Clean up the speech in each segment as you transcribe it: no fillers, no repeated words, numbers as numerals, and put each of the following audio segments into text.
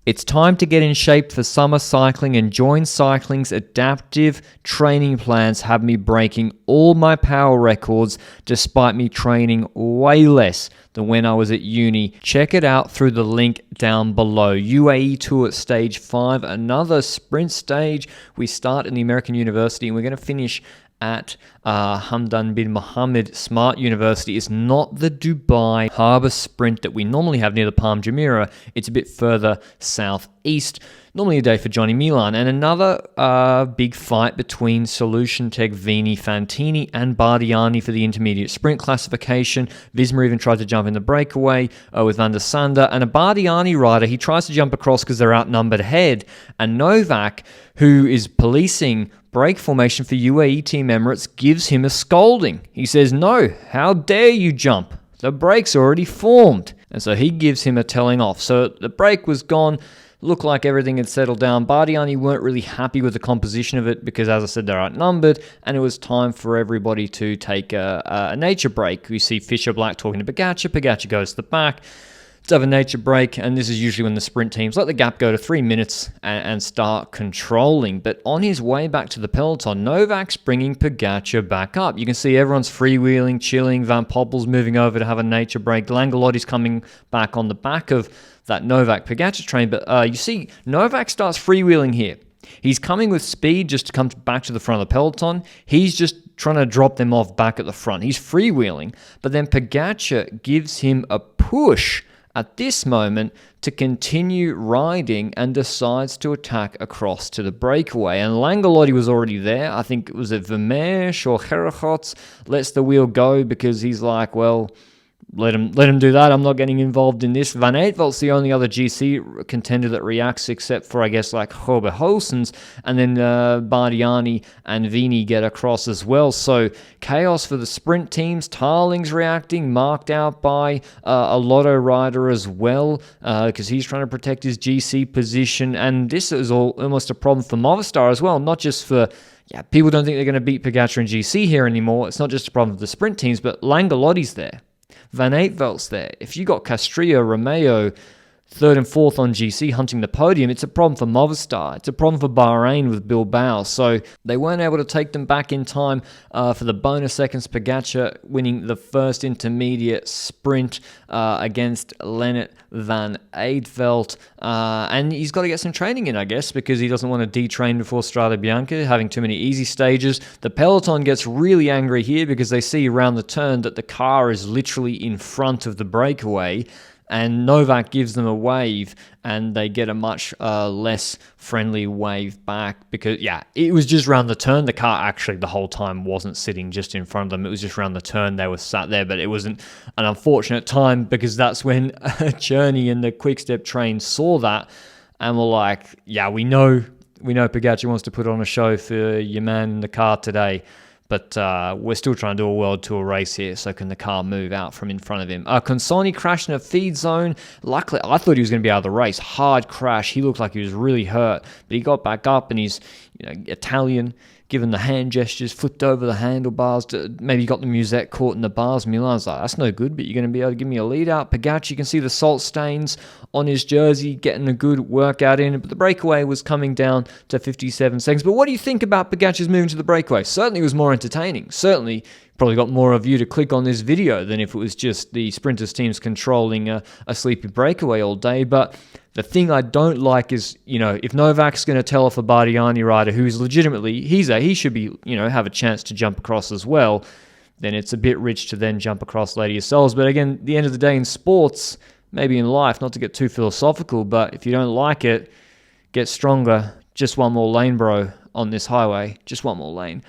It's time to get in shape for summer cycling, and Join Cycling's adaptive training plans have me breaking all my power records despite me training way less than when I was at uni. Check it out through the link down below. UAE Tour Stage 5, another sprint stage. We start in the American University and we're going to finish at Hamdan bin Mohammed Smart University. Is not the Dubai Harbour Sprint that we normally have near the Palm Jumeirah. It's a bit further southeast. Normally a day for Johnny Milan. And another big fight between Solution Tech, Vini, Fantini and Bardiani for the intermediate sprint classification. Visma even tried to jump in the breakaway with Van der Sande. And a Bardiani rider, he tries to jump across because they're outnumbered ahead. And Novak, who is policing break formation for UAE Team Emirates, gives him a scolding. He says, "No, how dare you jump? The break's already formed." And so he gives him a telling off. So the break was gone. Looked like everything had settled down. Bardiani weren't really happy with the composition of it because, as I said, they're outnumbered, and it was time for everybody to take a nature break. We see Fisher Black talking to Pogacar. Pogacar goes to the back. Let's have a nature break, and this is usually when the sprint teams let the gap go to 3 minutes and start controlling. But on his way back to the peloton, Novak's bringing Pogacar back up. You can see everyone's freewheeling, chilling. Van Poppel's moving over to have a nature break. Langelotti's coming back on the back of that Novak-Pogacar train. But you see Novak starts freewheeling here. He's coming with speed just to come back to the front of the peloton. He's just trying to drop them off back at the front. He's freewheeling, but then Pogacar gives him a push at this moment to continue riding and decides to attack across to the breakaway. And Langelotti was already there. I think it was at Vermeersch or Gerritschots lets the wheel go because he's like, well, let him do that. I'm not getting involved in this. Van Eetvelt's the only other GC contender that reacts, except for, I guess, like Robert Hoosens. And then Bardiani and Vini get across as well. So chaos for the sprint teams. Tarling's reacting, marked out by a Lotto rider as well, because he's trying to protect his GC position. And this is almost a problem for Movistar as well, not just for... Yeah, people don't think they're going to beat Pogacar and GC here anymore. It's not just a problem for the sprint teams, but Langelotti's there. Van Eetvelt's there. If you got Castrillo, Romeo, third and fourth on GC hunting the podium, it's a problem for Movistar. It's a problem for Bahrain with Bilbao. So they weren't able to take them back in time for the bonus seconds. Pogacar winning the first intermediate sprint against Lennart Van Eetvelt. And he's got to get some training in, I guess, because he doesn't want to detrain before Strade Bianche, having too many easy stages. The peloton gets really angry here because they see around the turn that the car is literally in front of the breakaway. And Novak gives them a wave, and they get a much less friendly wave back because, yeah, it was just around the turn. The car actually the whole time wasn't sitting just in front of them. It was just around the turn they were sat there, but it wasn't an unfortunate time because that's when Cherney and the Quick-Step train saw that and were like, yeah, we know Pogacar wants to put on a show for your man in the car today. But we're still trying to do a World Tour race here, so can the car move out from in front of him? Consoni crashed in a feed zone. Luckily, I thought he was going to be out of the race. Hard crash. He looked like he was really hurt. But he got back up, and he's Italian, given the hand gestures, flipped over the handlebars. Maybe got the musette caught in the bars. Milan's like, that's no good, but you're going to be able to give me a lead out. Pogacar, you can see the salt stains on his jersey, getting a good workout in. But the breakaway was coming down to 57 seconds. But what do you think about Pogacar's moving to the breakaway? Certainly it was more entertaining. Certainly probably got more of you to click on this video than if it was just the sprinters teams controlling a sleepy breakaway all day. But the thing I don't like is, if Novak's going to tell off a Bardiani rider who's legitimately, he should be, have a chance to jump across as well, then it's a bit rich to then jump across later yourselves. But again, at the end of the day in sports, maybe in life, not to get too philosophical, but if you don't like it, get stronger. Just one more lane, bro, on this highway. Just one more lane.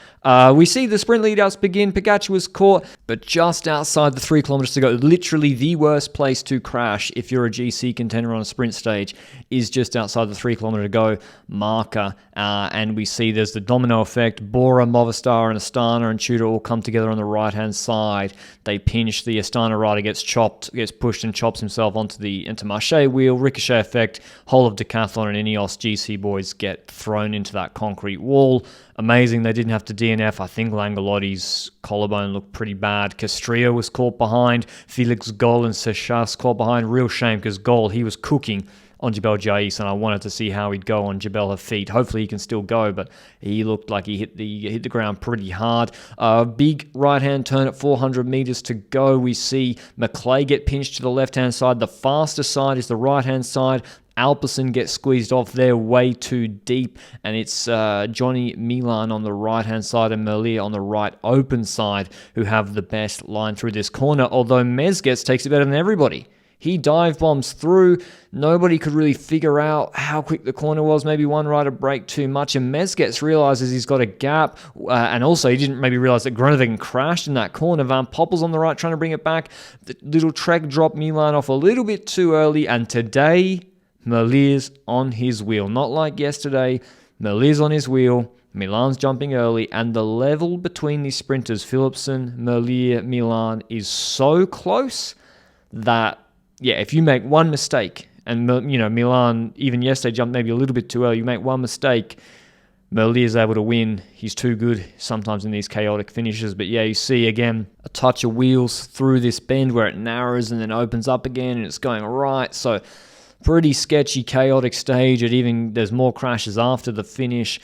We see the sprint lead-outs begin. Pogacar was caught, but just outside the 3 kilometers to go. Literally the worst place to crash if you're a GC contender on a sprint stage is just outside the 3 kilometer to go marker. And we see there's the domino effect. Bora, Movistar, and Astana and Tudor all come together on the right-hand side. They pinch. The Astana rider gets pushed and chops himself onto the Intermarché wheel. Ricochet effect. Whole of Decathlon and Ineos GC boys get thrown into that concrete wall. Amazing they didn't have to DNF. I think Langelotti's collarbone looked pretty bad. Castrillo was caught behind. Felix Gol and Sechas caught behind. Real shame because Gol, he was cooking on Jebel Jais, and I wanted to see how he'd go on Jebel Hafid. Hopefully he can still go, but he looked like he hit the ground pretty hard. Big right-hand turn at 400 meters to go. We see McClay get pinched to the left-hand side. The faster side is the right-hand side. Alpecin gets squeezed off there way too deep, and it's Johnny Milan on the right-hand side and Merlier on the right open side who have the best line through this corner, although Mezgec takes it better than everybody. He dive bombs through. Nobody could really figure out how quick the corner was. Maybe one rider braked too much, and Mezgec realizes he's got a gap. And also, he didn't maybe realize that Groenewegen crashed in that corner. Van Poppel's on the right trying to bring it back. The little Trek dropped Milan off a little bit too early. And today, Merlier's on his wheel. Not like yesterday. Merlier's on his wheel. Milan's jumping early. And the level between these sprinters, Philipsen, Merlier, Milan, is so close that, yeah, if you make one mistake, and Milan even yesterday jumped maybe a little bit too early, you make one mistake, Merlier's able to win. He's too good sometimes in these chaotic finishes. But yeah, you see again a touch of wheels through this bend where it narrows and then opens up again and it's going right. So pretty sketchy, chaotic stage. There's more crashes after the finish.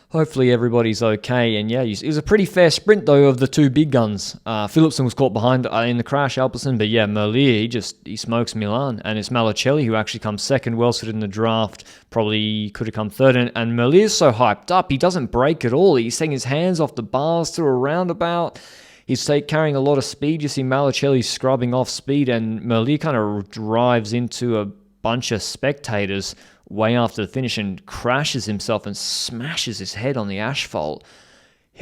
Hopefully everybody's okay. And yeah, it was a pretty fair sprint, though, of the two big guns. Philipsen was caught behind in the crash, Alpecin. But yeah, Merlier, he smokes Milan. And it's Malacelli who actually comes second, well suited in the draft. Probably could have come third. And Merlier's so hyped up, he doesn't brake at all. He's taking his hands off the bars through a roundabout. He's carrying a lot of speed. You see Malacelli scrubbing off speed. And Merlier kind of drives into a bunch of spectators way after the finish and crashes himself and smashes his head on the asphalt.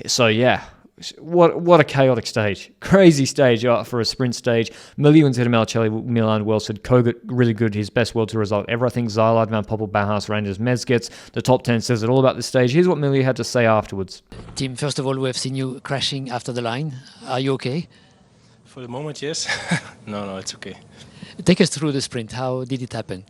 So yeah, what a chaotic stage. Crazy stage for a sprint stage. Merlier wins ahead of Malacelli, Milan, Welsford. Kogut, really good, his best World Tour result ever. I think Zylard, Van Poppel, Bauhaus, Rangers, Mezgec. The top 10 says it all about this stage. Here's what Merlier had to say afterwards. Tim, first of all, we have seen you crashing after the line. Are you okay? For the moment, yes. No, it's okay. Take us through the sprint. How did it happen?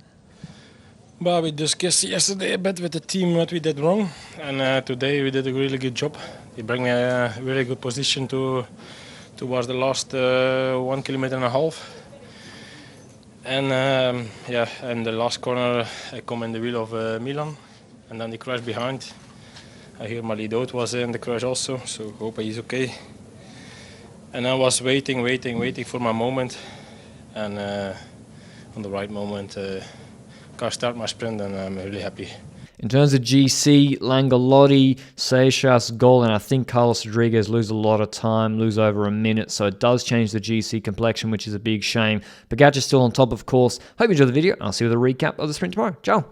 Well, we discussed yesterday a bit with the team what we did wrong, and today we did a really good job. They bring me a really good position towards the last 1.5 kilometers. And in the last corner I come in the wheel of Milan, and then they crash behind. I hear my lead out was in the crash also, so hope he's okay. And I was waiting for my moment, and on the right moment I start my sprint, and I'm really happy. In terms of GC, Langolotti, Seixas, Gol, and I think Carlos Rodriguez lose a lot of time, lose over a minute, so it does change the GC complexion, which is a big shame. Pogacar's still on top, of course. Hope you enjoyed the video, and I'll see you with a recap of the sprint tomorrow. Ciao!